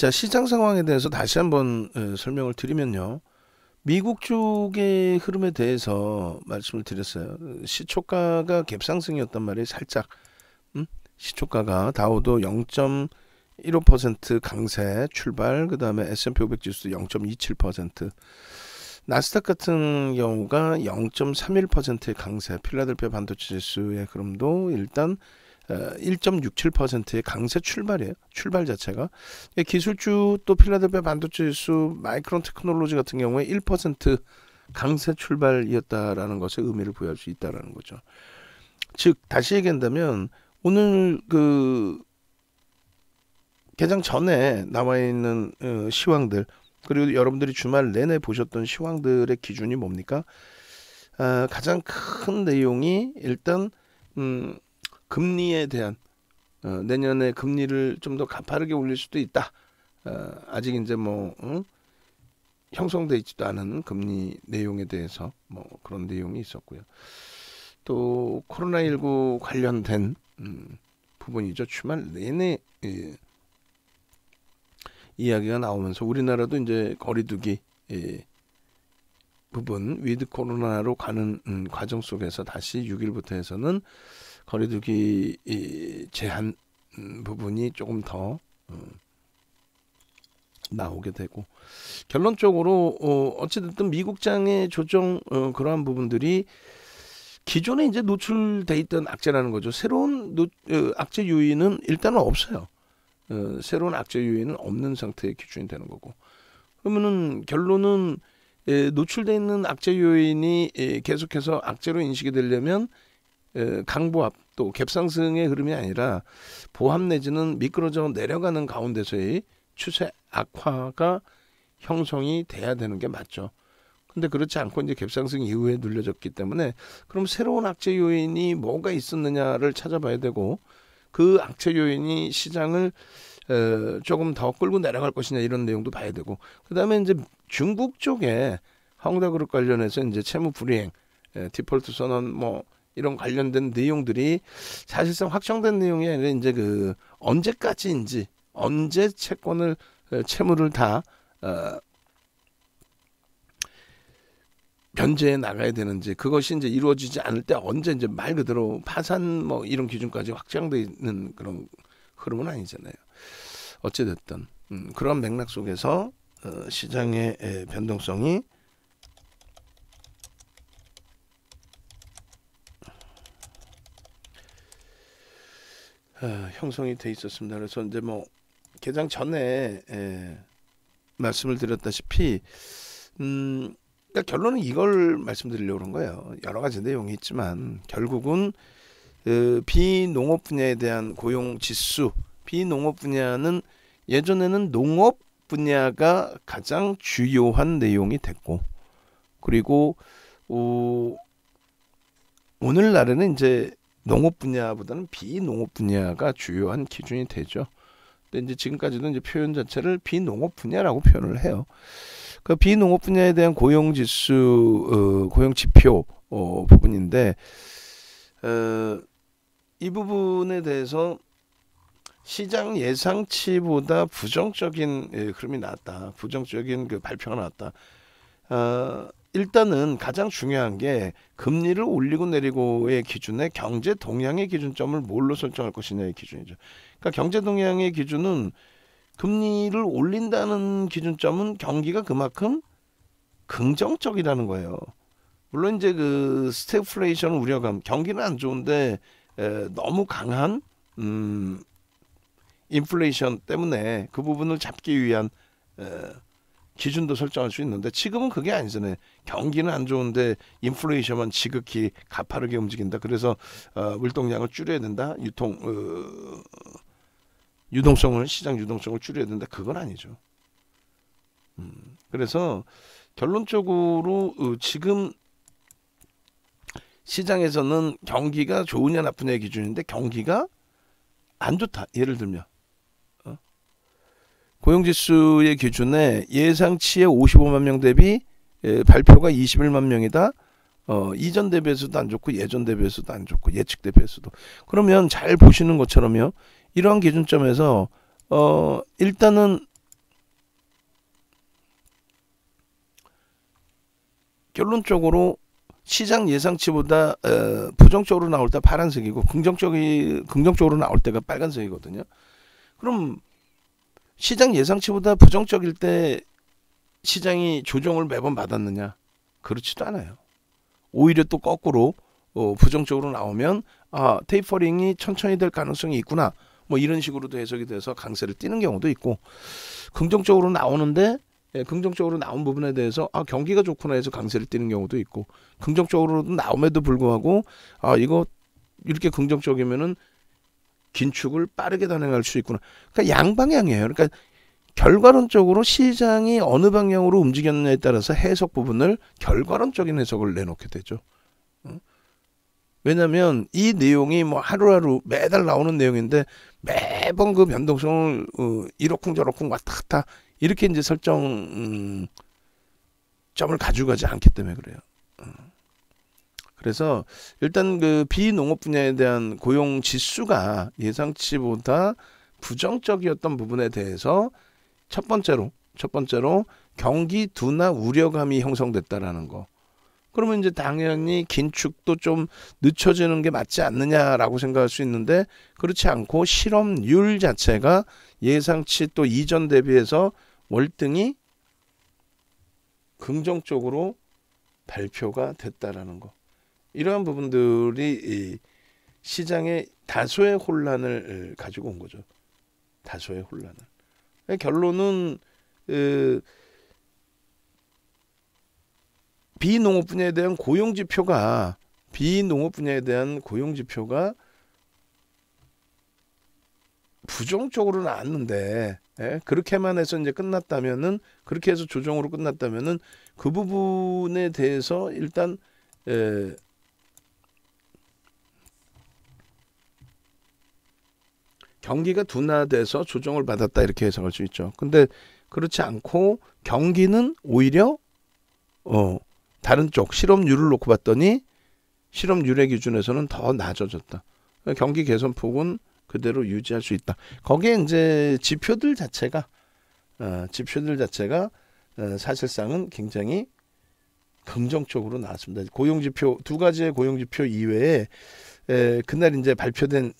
자, 시장 상황에 대해서 다시 한번 설명을 드리면요. 미국 쪽의 흐름에 대해서 말씀을 드렸어요. 시초가가 갭상승이었단 말이에요. 살짝. 시초가가 다우도 0.15% 강세 출발, 그 다음에 S&P 500 지수도 0.27%, 나스닥 같은 경우가 0.31%의 강세, 필라델피아 반도체 지수의 흐름도 일단 1.67%의 강세 출발이에요. 출발 자체가. 기술주 또 필라델피아 반도체 지수, 마이크론 테크놀로지 같은 경우에 1% 강세 출발이었다라는 것에 의미를 부여할 수 있다라는 거죠. 즉 다시 얘기한다면 오늘 그 개장 전에 나와 있는 시황들, 그리고 여러분들이 주말 내내 보셨던 시황들의 기준이 뭡니까? 가장 큰 내용이 일단 금리에 대한 내년에 금리를 좀 더 가파르게 올릴 수도 있다. 아직 이제 뭐 형성돼 있지도 않은 금리 내용에 대해서 뭐 그런 내용이 있었고요. 또 코로나19 관련된 부분이죠. 주말 내내 이야기가 나오면서 우리나라도 이제 거리두기 부분, 위드 코로나로 가는 과정 속에서 다시 6일부터 해서는 거리두기 제한 부분이 조금 더 나오게 되고, 결론적으로 어찌됐든 미국장의 조정 그러한 부분들이 기존에 이제 노출돼 있던 악재라는 거죠. 새로운 악재 요인은 일단은 없어요. 새로운 악재 요인은 없는 상태의 기준이 되는 거고, 그러면은 결론은 노출돼 있는 악재 요인이 계속해서 악재로 인식이 되려면 강보합 또 갭상승의 흐름이 아니라 보합 내지는 미끄러져 내려가는 가운데서의 추세 악화가 형성이 돼야 되는 게 맞죠. 근데 그렇지 않고 이제 갭상승 이후에 눌려졌기 때문에 그럼 새로운 악재 요인이 뭐가 있었느냐를 찾아봐야 되고, 그 악재 요인이 시장을 조금 더 끌고 내려갈 것이냐 이런 내용도 봐야 되고, 그 다음에 이제 중국 쪽에 황다그룹 관련해서 이제 채무 불이행, 디폴트 선언 뭐 이런 관련된 내용들이 사실상 확정된 내용이 아니라 이제 그 언제까지인지, 언제 채권을 채무를 다 변제해 나가야 되는지, 그것이 이제 이루어지지 않을 때 언제 이제 말 그대로 파산 뭐 이런 기준까지 확장돼 있는 그런 흐름은 아니잖아요. 어찌됐든 그런 맥락 속에서 시장의 변동성이 형성이 돼 있었습니다. 그래서 이제 뭐 개장 전에 말씀을 드렸다시피 그러니까 결론은 이걸 말씀드리려고 그런 거예요. 여러 가지 내용이 있지만 결국은 비농업 분야에 대한 고용 지수, 비농업 분야는 예전에는 농업 분야가 가장 주요한 내용이 됐고, 그리고 오늘날에는 이제 농업 분야보다는 비농업 분야가 주요한 기준이 되죠. 근데 이제 지금까지도 이제 표현 자체를 비농업 분야라고 표현을 해요. 그 비농업 분야에 대한 고용 지수, 고용 지표 부분인데, 이 부분에 대해서 시장 예상치보다 부정적인 흐름이 나왔다. 부정적인 그 발표가 나왔다. 일단은 가장 중요한 게 금리를 올리고 내리고의 기준에 경제 동향의 기준점을 뭘로 설정할 것이냐의 기준이죠. 그러니까 경제 동향의 기준은 금리를 올린다는 기준점은 경기가 그만큼 긍정적이라는 거예요. 물론 이제 그 스태그플레이션 우려감, 경기는 안 좋은데 너무 강한 인플레이션 때문에 그 부분을 잡기 위한 기준도 설정할 수 있는데, 지금은 그게 아니잖아요. 경기는 안 좋은데 인플레이션만 지극히 가파르게 움직인다. 그래서 물동량을 줄여야 된다. 유동성을, 시장 유동성을 줄여야 된다. 그건 아니죠. 그래서 결론적으로 지금 시장에서는 경기가 좋으냐 나쁘냐의 기준인데 경기가 안 좋다. 예를 들면 고용지수의 기준에 예상치의 55만 명 대비 발표가 21만 명이다. 이전 대비해서도 안 좋고 예전 대비해서도 안 좋고 예측 대비해서도. 그러면 잘 보시는 것처럼요. 이러한 기준점에서 일단은 결론적으로 시장 예상치보다 부정적으로 나올 때 파란색이고 긍정적으로 나올 때가 빨간색이거든요. 그럼 시장 예상치보다 부정적일 때 시장이 조정을 매번 받았느냐? 그렇지도 않아요. 오히려 또 거꾸로 부정적으로 나오면 테이퍼링이 천천히 될 가능성이 있구나. 뭐 이런 식으로도 해석이 돼서 강세를 띠는 경우도 있고, 긍정적으로 나오는데 긍정적으로 나온 부분에 대해서 경기가 좋구나 해서 강세를 띠는 경우도 있고, 긍정적으로 나옴에도 불구하고 이거 이렇게 긍정적이면은 긴축을 빠르게 단행할 수 있구나. 그러니까 양방향이에요. 그러니까 결과론적으로 시장이 어느 방향으로 움직였느냐에 따라서 해석 부분을 결과론적인 해석을 내놓게 되죠. 왜냐하면 이 내용이 뭐 하루하루 매달 나오는 내용인데 매번 그 변동성을 이러쿵저러쿵 왔다 갔다 이렇게 이제 설정 점을 가지고 가지 않기 때문에 그래요. 그래서 일단 그 비농업 분야에 대한 고용 지수가 예상치보다 부정적이었던 부분에 대해서 첫 번째로 경기 둔화 우려감이 형성됐다라는 거. 그러면 이제 당연히 긴축도 좀 늦춰지는 게 맞지 않느냐라고 생각할 수 있는데, 그렇지 않고 실업률 자체가 예상치 또 이전 대비해서 월등히 긍정적으로 발표가 됐다라는 거. 이러한 부분들이 시장에 다소의 혼란을 가지고 온 거죠. 다소의 혼란을. 결론은 비농업 분야에 대한 고용 지표가 부정적으로 나왔는데, 그렇게만 해서 이제 끝났다면은, 그렇게 해서 조정으로 끝났다면은 그 부분에 대해서 일단 경기가 둔화돼서 조정을 받았다 이렇게 해석할 수 있죠. 근데 그렇지 않고 경기는 오히려 다른 쪽 실업률을 놓고 봤더니 실업률의 기준에서는 더 낮아졌다. 경기 개선폭은 그대로 유지할 수 있다. 거기에 이제 지표들 자체가 사실상은 굉장히 긍정적으로 나왔습니다. 고용지표 두 가지의 고용지표 이외에 그날 이제 발표된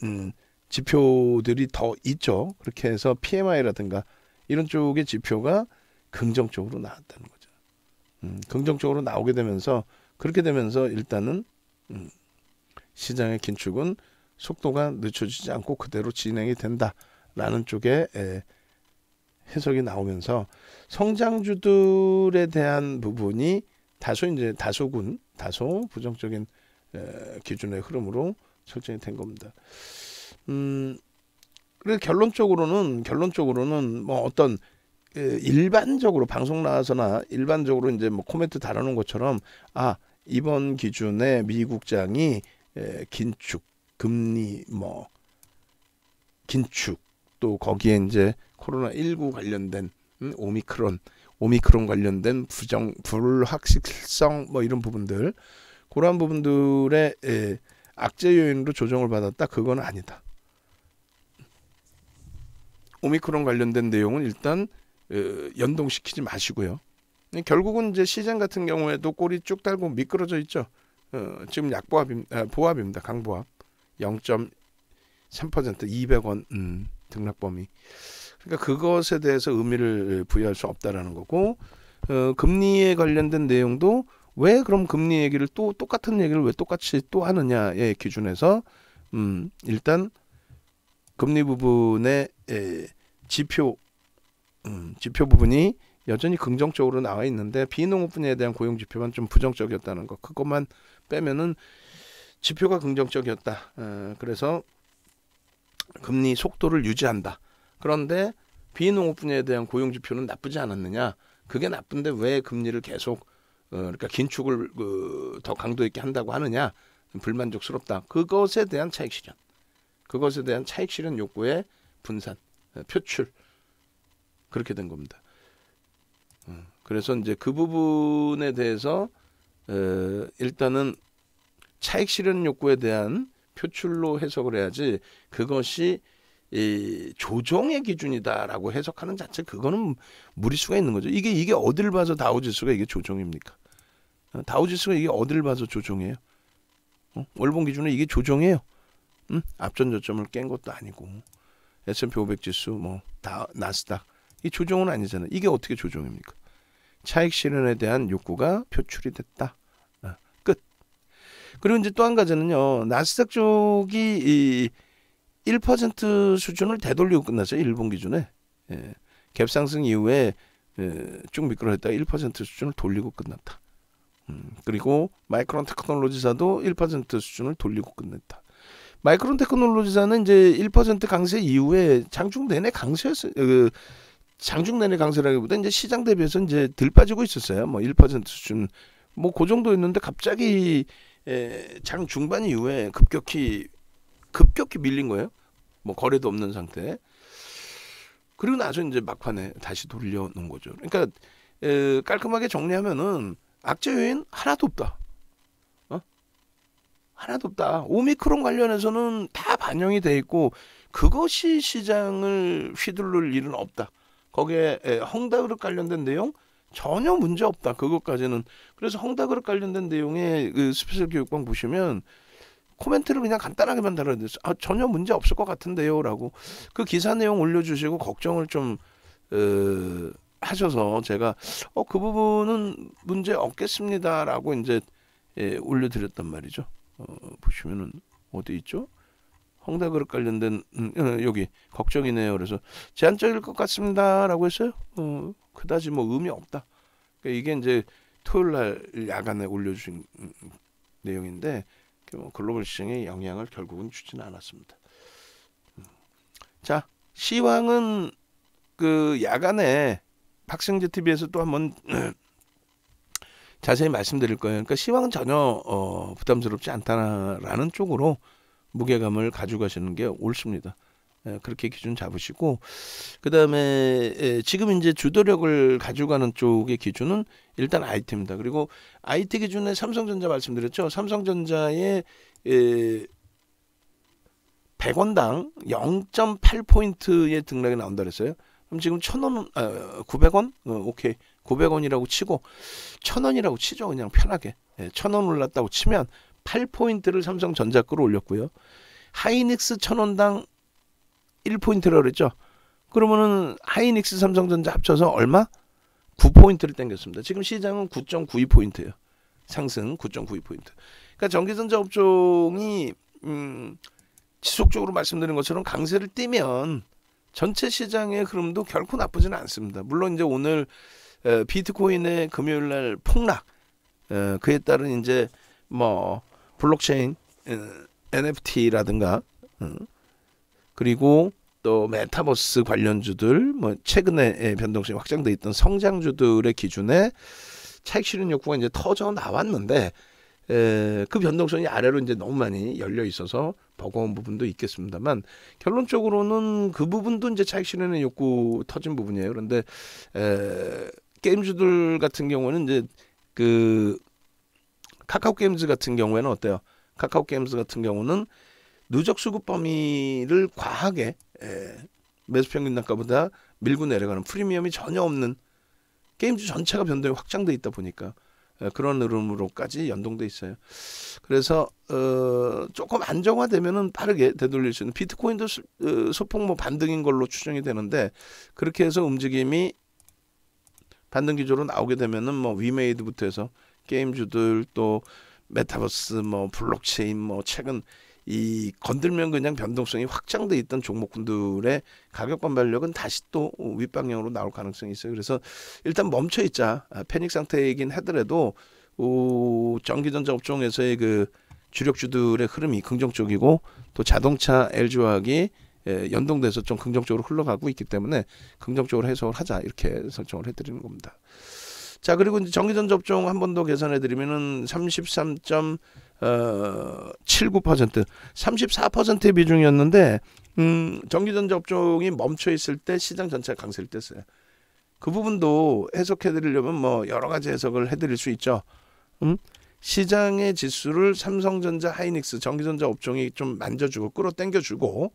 지표들이 더 있죠. 그렇게 해서 PMI라든가 이런 쪽의 지표가 긍정적으로 나왔다는 거죠. 긍정적으로 나오게 되면서, 그렇게 되면서 일단은 시장의 긴축은 속도가 늦춰지지 않고 그대로 진행이 된다라는 쪽에 해석이 나오면서 성장주들에 대한 부분이 다소 부정적인 기준의 흐름으로 설정이 된 겁니다. 그래서 결론적으로는 뭐 어떤 일반적으로 방송 나와서나 일반적으로 이제 뭐 코멘트 달아놓은 것처럼 이번 기준에 미국장이 긴축 금리 뭐 긴축 또 거기에 이제 코로나19 관련된 오미크론 관련된 불확실성 뭐 이런 부분들, 그러한 부분들의 악재 요인으로 조정을 받았다, 그건 아니다. 오미크론 관련된 내용은 일단 연동시키지 마시고요. 결국은 이제 시장 같은 경우에도 꼬리 쭉 달고 미끄러져 있죠. 지금 보합입니다. 강보합 0.3% 200원 등락범위. 그러니까 그것에 대해서 의미를 부여할 수 없다라는 거고, 금리에 관련된 내용도 왜 그럼 금리 얘기를 또 똑같은 얘기를 왜 똑같이 또 하느냐의 기준에서 일단 금리 부분의 지표 부분이 여전히 긍정적으로 나와 있는데 비농업 분야에 대한 고용 지표만 좀 부정적이었다는 거, 그것만 빼면은 지표가 긍정적이었다. 그래서 금리 속도를 유지한다. 그런데 비농업 분야에 대한 고용 지표는 나쁘지 않았느냐? 그게 나쁜데 왜 금리를 계속 그러니까 긴축을 더 강도 있게 한다고 하느냐? 불만족스럽다. 그것에 대한 차익 실현 욕구의 분산, 표출, 그렇게 된 겁니다. 그래서 이제 그 부분에 대해서 일단은 차익 실현 욕구에 대한 표출로 해석을 해야지, 그것이 이 조정의 기준이다라고 해석하는 자체, 그거는 무리수가 있는 거죠. 이게 어딜 봐서 다우지수가 이게 조정입니까? 다우지수가 이게 어딜 봐서 조정이에요? 월봉 기준에 이게 조정이에요? 앞전 저점을 깬 것도 아니고 S&P 500 지수 나스닥 이 조정은 아니잖아요. 이게 어떻게 조정입니까? 차익 실현에 대한 욕구가 표출이 됐다. 끝. 그리고 이제 또 한 가지는요. 나스닥 쪽이 1% 수준을 되돌리고 끝났어요. 일본 기준에. 갭 상승 이후에 쭉 미끄러졌다가 1% 수준을 돌리고 끝났다. 그리고 마이크론 테크놀로지사도 1% 수준을 돌리고 끝냈다. 마이크론 테크놀로지사는 이제 1% 강세 이후에 장중 내내 강세였어요. 장중 내내 강세라기보다 이제 시장 대비해서 이제 덜 빠지고 있었어요. 1% 수준 그 정도였는데 갑자기 장 중반 이후에 급격히 밀린 거예요. 거래도 없는 상태. 그리고 나서 이제 막판에 다시 돌려놓은 거죠. 그러니까 깔끔하게 정리하면은 악재 요인 하나도 없다. 하나도 없다. 오미크론 관련해서는 다 반영이 돼 있고 그것이 시장을 휘둘를 일은 없다. 거기에 헝다그룹 관련된 내용 전혀 문제 없다. 그것까지는. 그래서 헝다그룹 관련된 내용의 그 스페셜 교육방 보시면 코멘트를 그냥 간단하게만 달아드렸어요. 전혀 문제 없을 것 같은데요라고 그 기사 내용 올려주시고 걱정을 좀 하셔서 제가 그 부분은 문제 없겠습니다라고 이제 올려드렸단 말이죠. 보시면은 어디 있죠? 헝다그룹 관련된 여기 걱정이네요. 그래서 제한적일 것 같습니다라고 했어요. 그다지 의미 없다. 그러니까 이게 이제 토요일 날 야간에 올려주신 내용인데 글로벌 시장에 영향을 결국은 주지는 않았습니다. 자, 시황은 그 야간에 박승재 TV에서 또 한번 자세히 말씀드릴 거예요. 그러니까 시황은 전혀 부담스럽지 않다라는 쪽으로 무게감을 가져가시는 게 옳습니다. 그렇게 기준 잡으시고 그다음에 지금 이제 주도력을 가져가는 쪽의 기준은 일단 IT입니다. 그리고 IT 기준에 삼성전자 말씀드렸죠. 삼성전자의 100원당 0.8포인트의 등락이 나온다 그랬어요. 그럼 지금 1,000원, 900원? 오케이. 900원이라고 치고 1,000원이라고 치죠. 그냥 편하게. 1,000원 올랐다고 치면 8포인트를 삼성전자 거로 올렸고요. 하이닉스 1,000원당 1포인트라고 그랬죠. 그러면은 하이닉스 삼성전자 합쳐서 얼마? 9포인트를 땡겼습니다. 지금 시장은 9.92포인트예요. 상승 9.92포인트. 그러니까 전기전자 업종이 지속적으로 말씀드린 것처럼 강세를 띠면 전체 시장의 흐름도 결코 나쁘지는 않습니다. 물론 이제 오늘 비트코인의 금요일 날 폭락, 그에 따른 이제 블록체인, NFT라든가, 그리고 또 메타버스 관련주들, 최근에 변동성이 확장돼 있던 성장주들의 기준에 차익 실현 욕구가 이제 터져 나왔는데, 그 변동성이 아래로 이제 너무 많이 열려 있어서 버거운 부분도 있겠습니다만 결론적으로는 그 부분도 이제 차익 실현의 욕구 터진 부분이에요. 그런데 게임주들 같은 경우는 이제 그 카카오 게임즈 같은 경우에는 어때요? 카카오 게임즈 같은 경우는 누적 수급 범위를 과하게 매수 평균 단가보다 밀고 내려가는 프리미엄이 전혀 없는 게임주 전체가 변동이 확장돼 있다 보니까 그런 흐름으로까지 연동돼 있어요. 그래서 조금 안정화되면은 빠르게 되돌릴 수 있는 비트코인도 소폭 반등인 걸로 추정이 되는데 그렇게 해서 움직임이 반등 기조로 나오게 되면은 위메이드부터 해서 게임주들 또 메타버스 블록체인 최근 이 건들면 그냥 변동성이 확장돼 있던 종목군들의 가격 반발력은 다시 또 윗방향으로 나올 가능성이 있어요. 그래서 일단 멈춰 있자. 패닉 상태이긴 하더라도 전기전자 업종에서의 그 주력주들의 흐름이 긍정적이고 또 자동차 LG화학이 연동돼서 좀 긍정적으로 흘러가고 있기 때문에 긍정적으로 해석을 하자 이렇게 설정을 해드리는 겁니다. 자, 그리고 이제 전기전자 업종 한 번 더 계산해드리면은 33.79% 34%의 비중이었는데 전기전자 업종이 멈춰 있을 때 시장 전체가 강세를 뗐어요. 그 부분도 해석해드리려면 여러 가지 해석을 해드릴 수 있죠. 시장의 지수를 삼성전자, 하이닉스, 전기전자 업종이 좀 만져주고 끌어당겨주고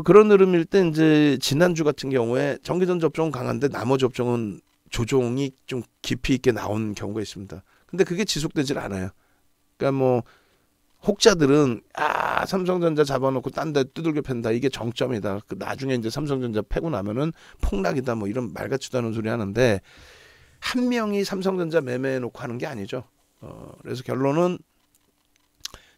그런 흐름일 때 이제 지난주 같은 경우에 전기전자 업종은 강한데 나머지 업종은 조정이 좀 깊이 있게 나온 경우가 있습니다. 근데 그게 지속되질 않아요. 그러니까 뭐 혹자들은 삼성전자 잡아놓고 딴 데 두들겨 팬다, 이게 정점이다, 나중에 이제 삼성전자 패고 나면은 폭락이다, 뭐 이런 말 같지도 않은 소리 하는데, 한 명이 삼성전자 매매해 놓고 하는 게 아니죠. 그래서 결론은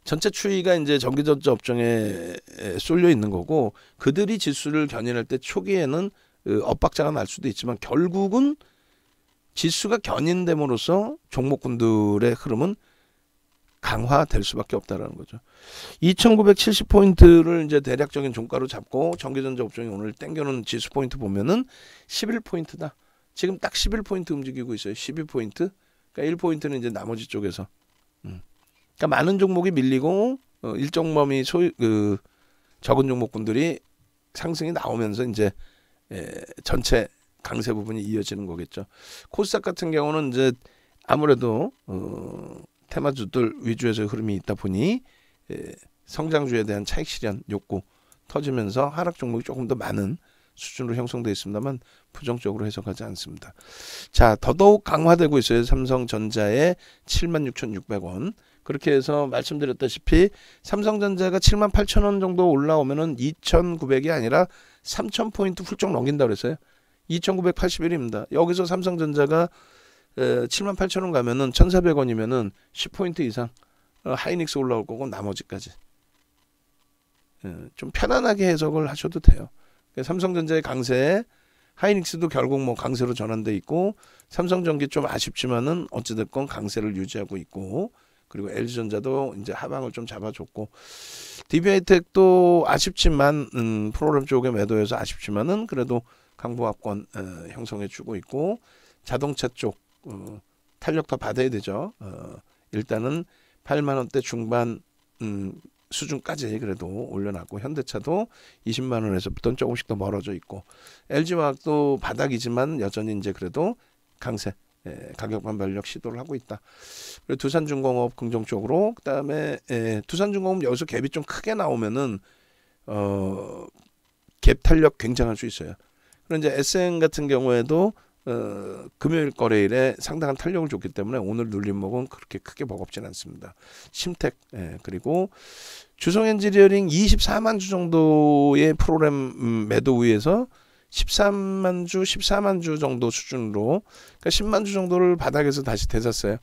전체 추이가 이제 전기전자 업종에 쏠려 있는 거고, 그들이 지수를 견인할 때 초기에는 엇박자가 날 수도 있지만 결국은 지수가 견인됨으로써 종목군들의 흐름은 강화될 수밖에 없다라는 거죠. 2,970포인트를 이제 대략적인 종가로 잡고 전기전자 업종이 오늘 땡겨놓은 지수 포인트 보면은 11포인트다. 지금 딱 11포인트 움직이고 있어요. 12포인트. 그러니까 1포인트는 이제 나머지 쪽에서. 그러니까 많은 종목이 밀리고 일정 범위 적은 종목군들이 상승이 나오면서 이제 전체 강세 부분이 이어지는 거겠죠. 코스닥 같은 경우는 이제 아무래도 테마주들 위주에서의 흐름이 있다 보니 성장주에 대한 차익 실현 욕구 터지면서 하락 종목이 조금 더 많은 수준으로 형성되어 있습니다만 부정적으로 해석하지 않습니다. 자, 더더욱 강화되고 있어요. 삼성전자의 76,600원. 그렇게 해서 말씀드렸다시피 삼성전자가 78,000원 정도 올라오면은 2,900이 아니라 3,000포인트 훌쩍 넘긴다고 그랬어요. 2,981입니다. 여기서 삼성전자가 78,000원 가면은 1,400원이면은 10포인트 이상 하이닉스 올라올 거고 나머지까지 좀 편안하게 해석을 하셔도 돼요. 삼성전자의 강세에 하이닉스도 결국 뭐 강세로 전환돼 있고, 삼성전기 좀 아쉽지만은 어찌됐건 강세를 유지하고 있고, 그리고 LG전자도 이제 하방을 좀 잡아줬고, DB하이텍도 아쉽지만 프로그램 쪽에 매도해서 아쉽지만은 그래도 강보합권 형성해주고 있고, 자동차 쪽 탄력 더 받아야 되죠. 일단은 8만 원대 중반 수준까지 그래도 올려놨고, 현대차도 20만 원에서부터 조금씩 더 멀어져 있고, LG화학도 바닥이지만 여전히 이제 그래도 강세 가격 반발력 시도를 하고 있다. 그리고 두산중공업 긍정적으로, 그다음에 두산중공업 여기서 갭이 좀 크게 나오면은 갭 탄력 굉장할 수 있어요. 그리고 이제 SN 같은 경우에도 금요일 거래일에 상당한 탄력을 줬기 때문에 오늘 눌림목은 그렇게 크게 버겁진 않습니다. 심택, 그리고 주성엔지니어링 24만 주 정도의 프로그램 매도 위에서 13만 주, 14만 주 정도 수준으로, 그러니까 10만 주 정도를 바닥에서 다시 되샀어요.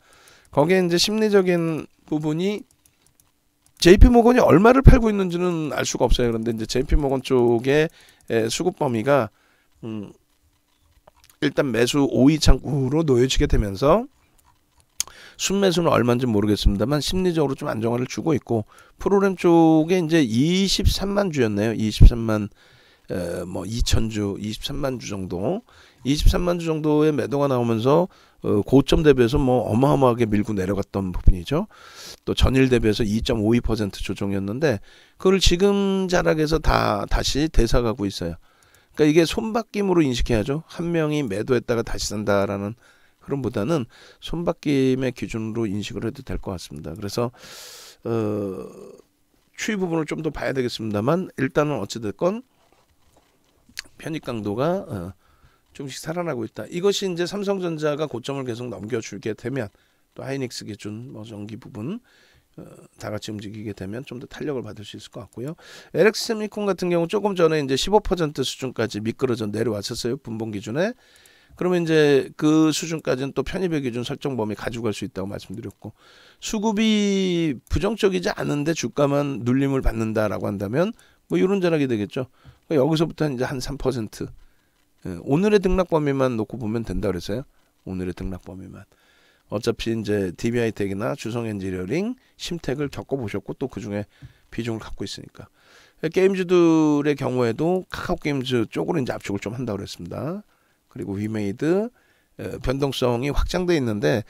거기에 이제 심리적인 부분이 JP모건이 얼마를 팔고 있는지는 알 수가 없어요. 그런데 이제 JP모건 쪽의 수급 범위가 일단 매수 5위 창구로 놓여지게 되면서 순매수는 얼마인지 모르겠습니다만 심리적으로 좀 안정화를 주고 있고, 프로그램 쪽에 이제 23만 주였네요. 23만 2,000주, 23만 주 정도, 23만 주 정도의 매도가 나오면서 고점 대비해서 뭐 어마어마하게 밀고 내려갔던 부분이죠. 또 전일 대비해서 2.52% 조정이었는데 그걸 지금 자락에서 다시 되사가고 있어요. 그러니까 이게 손바뀜으로 인식해야죠. 한 명이 매도했다가 다시 산다라는 흐름보다는 손바뀜의 기준으로 인식을 해도 될 것 같습니다. 그래서 추이 부분을 좀 더 봐야 되겠습니다만, 일단은 어찌됐건 편입 강도가 조금씩 살아나고 있다. 이것이 이제 삼성전자가 고점을 계속 넘겨주게 되면, 또 하이닉스 기준 전기 부분 다 같이 움직이게 되면 좀 더 탄력을 받을 수 있을 것 같고요. LX세미콘 같은 경우 조금 전에 이제 15% 수준까지 미끄러져 내려왔었어요. 분봉 기준에. 그러면 이제 그 수준까지는 또 편입의 기준 설정 범위 가져갈 수 있다고 말씀드렸고, 수급이 부정적이지 않은데 주가만 눌림을 받는다라고 한다면 뭐 이런 전략이 되겠죠. 여기서부터 이제 한 3%, 오늘의 등락 범위만 놓고 보면 된다 그랬어요. 오늘의 등락 범위만. 어차피 이제 DB하이텍이나 주성엔지니어링, 심택을 겪어보셨고 또 그중에 비중을 갖고 있으니까. 게임즈들의 경우에도 카카오게임즈 쪽으로 이제 압축을 좀 한다고 그랬습니다. 그리고 위메이드 변동성이 확장돼 있는데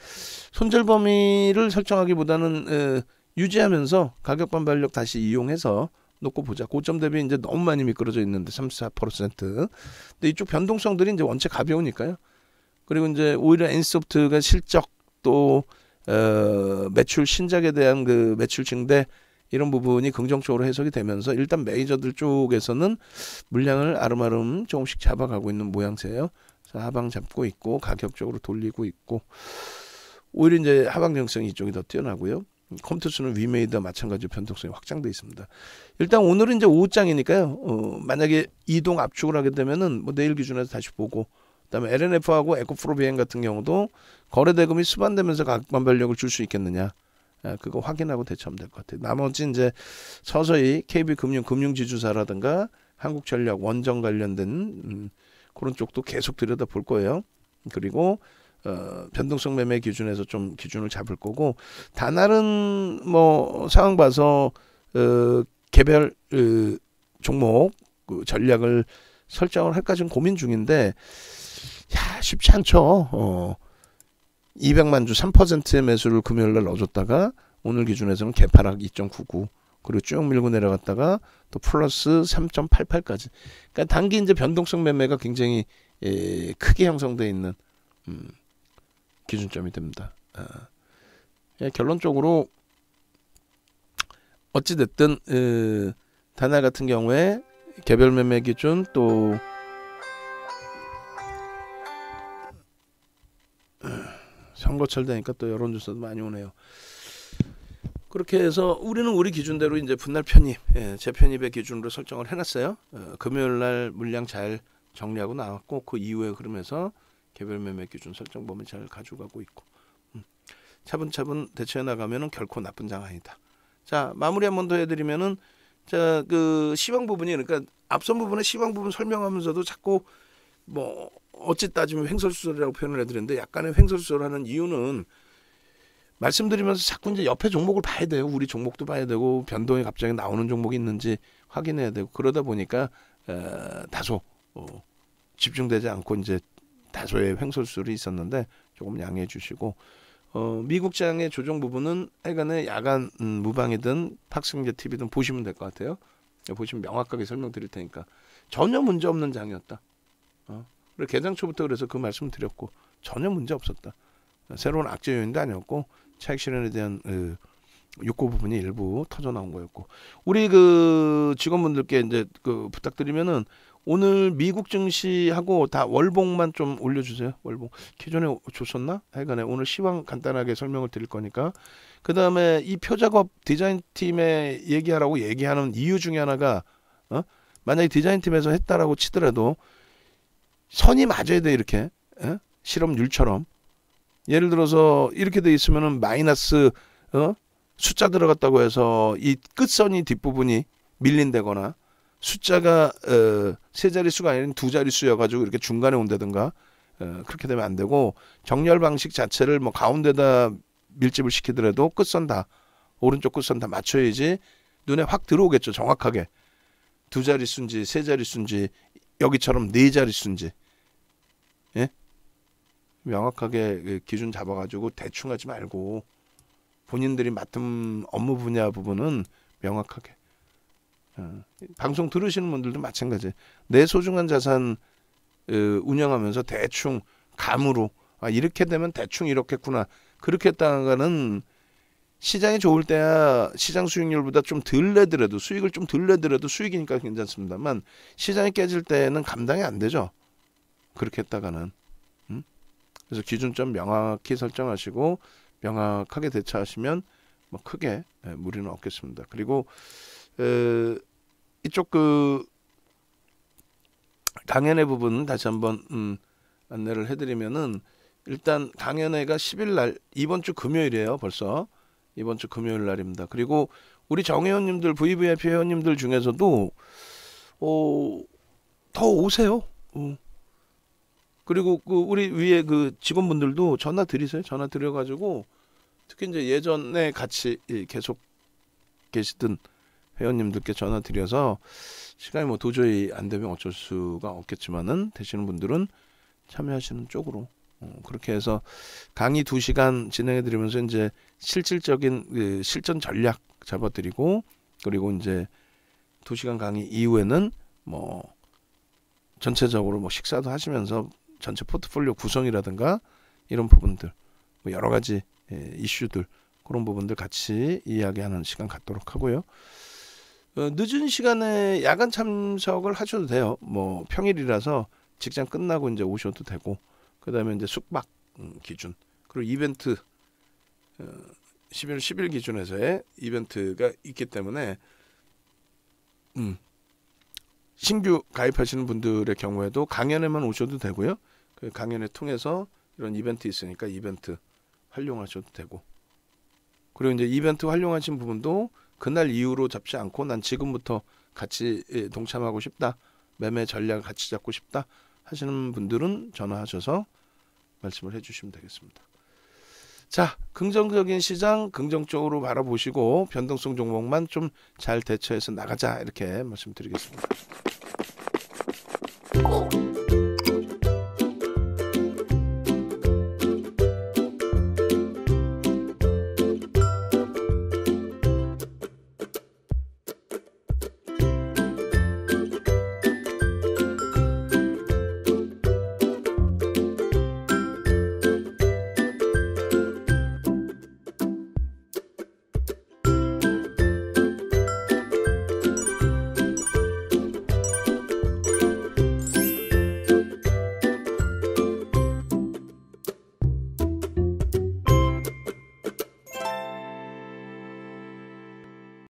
손절 범위를 설정하기보다는 유지하면서 가격 반발력 다시 이용해서 놓고 보자. 고점 대비 이제 너무 많이 미끄러져 있는데 34%. 근데 이쪽 변동성들이 이제 원체 가벼우니까요. 그리고 이제 오히려 엔소프트가 실적 또 매출 신작에 대한 그 매출 증대 이런 부분이 긍정적으로 해석이 되면서 일단 메이저들 쪽에서는 물량을 아름아름 조금씩 잡아가고 있는 모양새예요. 하방 잡고 있고 가격적으로 돌리고 있고 오히려 이제 하방 정성이 이쪽이 더 뛰어나고요. 컴투스는 위메이드와 마찬가지로 변동성이 확장돼 있습니다. 일단 오늘은 이제 오후장이니까요. 만약에 이동 압축을 하게 되면은 뭐 내일 기준에서 다시 보고 그다음에 LNF하고 에코프로 비행 같은 경우도 거래 대금이 수반되면서 가격 반발력을 줄 수 있겠느냐. 그거 확인하고 대처하면 될 것 같아요. 나머지 이제 서서히 KB금융 금융지주사라든가 한국전력 원전 관련된 그런 쪽도 계속 들여다볼 거예요. 그리고 변동성 매매 기준에서 좀 기준을 잡을 거고 다른 뭐 상황 봐서 개별 종목 전략을 설정을 할까 좀 고민 중인데 쉽지 않죠. 200만 주 3%의 매수를 금요일날 넣어줬다가 오늘 기준에서는 개파락 2.99 그리고 쭉 밀고 내려갔다가 또 플러스 3.88까지. 그러니까 단기 이제 변동성 매매가 굉장히 크게 형성되어 있는 기준점이 됩니다. 결론적으로 어찌 됐든 다나 같은 경우에 개별 매매 기준 또 선거철 되니까 또 여론조사도 많이 오네요. 그렇게 해서 우리는 우리 기준대로 이제 분할 편입, 재편입의 기준으로 설정을 해놨어요. 금요일날 물량 잘 정리하고 나왔고 그 이후에 그러면서 개별 매매 기준 설정 범위 잘 가져가고 있고 차분차분 대처해 나가면은 결코 나쁜 장 아니다. 자 마무리 한 번 더 해드리면은 자 그 시황 부분이 그러니까 앞선 부분에 시황 부분 설명하면서도 자꾸 뭐 어찌 따지면 횡설수설이라고 표현을 해드렸는데 약간의 횡설수설하는 이유는 말씀드리면서 자꾸 이제 옆에 종목을 봐야 돼요. 우리 종목도 봐야 되고 변동이 갑자기 나오는 종목이 있는지 확인해야 되고 그러다 보니까 다소 집중되지 않고 이제 다소의 횡설수설이 있었는데 조금 양해해 주시고 미국장의 조정 부분은 하여간에 야간 무방이든 탁승재 TV든 보시면 될 것 같아요. 보시면 명확하게 설명드릴 테니까 전혀 문제 없는 장이었다. 그리고 개장 초부터 그래서 그 말씀 드렸고 전혀 문제 없었다. 새로운 악재 요인도 아니었고 차익 실현에 대한 욕구 부분이 일부 터져 나온 거였고 우리 그 직원분들께 이제 그 부탁드리면은 오늘 미국 증시하고 다 월봉만 좀 올려주세요. 월봉 기존에 줬었나? 하여간에 오늘 시황 간단하게 설명을 드릴 거니까 그 다음에 이 표작업 디자인팀에 얘기하라고 얘기하는 이유 중에 하나가 만약에 디자인팀에서 했다라고 치더라도 선이 맞아야 돼 이렇게 실험률처럼 예를 들어서 이렇게 돼 있으면은 마이너스 숫자 들어갔다고 해서 이 끝선이 뒷부분이 밀린다거나 숫자가 세 자릿수가 아닌 두 자릿수여가지고 이렇게 중간에 온다든가 그렇게 되면 안 되고 정렬 방식 자체를 뭐 가운데다 밀집을 시키더라도 끝선 다 오른쪽 끝선 다 맞춰야지 눈에 확 들어오겠죠. 정확하게 두 자릿수인지 세 자릿수인지 여기처럼 네 자릿수인지 예? 명확하게 기준 잡아가지고 대충 하지 말고 본인들이 맡은 업무 분야 부분은 명확하게 방송 들으시는 분들도 마찬가지. 내 소중한 자산 운영하면서 대충 감으로 이렇게 되면 대충 이렇겠구나. 그렇게 했다가는 시장이 좋을 때야 시장 수익률보다 좀 덜 내더라도 수익을 좀 덜 내더라도 수익이니까 괜찮습니다만 시장이 깨질 때는 감당이 안 되죠. 그렇게 했다가는 그래서 기준점 명확히 설정하시고 명확하게 대처하시면 뭐 크게 무리는 없겠습니다. 그리고 이쪽 그 강연회 부분 다시 한번 안내를 해드리면은 일단 강연회가 10일 날 이번 주 금요일이에요. 벌써 이번 주 금요일 날입니다. 그리고 우리 정회원님들 VVIP 회원님들 중에서도 더 오세요. 그리고 그 우리 위에 그 직원분들도 전화 드리세요. 전화 드려가지고 특히 이제 예전에 같이 계속 계시던 회원님들께 전화 드려서 시간이 뭐 도저히 안 되면 어쩔 수가 없겠지만은 되시는 분들은 참여하시는 쪽으로 그렇게 해서 강의 2시간 진행해 드리면서 이제 실질적인 그 실전 전략 잡아드리고 그리고 이제 2시간 강의 이후에는 뭐 전체적으로 뭐 식사도 하시면서 전체 포트폴리오 구성이라든가 이런 부분들 뭐 여러 가지 이슈들 그런 부분들 같이 이야기하는 시간 갖도록 하고요. 늦은 시간에 야간 참석을 하셔도 돼요. 뭐 평일이라서 직장 끝나고 이제 오셔도 되고, 그다음에 이제 숙박 기준, 그리고 이벤트 11월 10일 기준에서의 이벤트가 있기 때문에 신규 가입하시는 분들의 경우에도 강연에만 오셔도 되고요. 그 강연을 통해서 이런 이벤트 있으니까 이벤트 활용하셔도 되고, 그리고 이제 이벤트 활용하신 부분도 그날 이후로 잡지 않고 난 지금부터 같이 동참하고 싶다, 매매 전략 같이 잡고 싶다 하시는 분들은 전화하셔서 말씀을 해주시면 되겠습니다. 자, 긍정적인 시장 긍정적으로 바라보시고 변동성 종목만 좀 잘 대처해서 나가자, 이렇게 말씀드리겠습니다.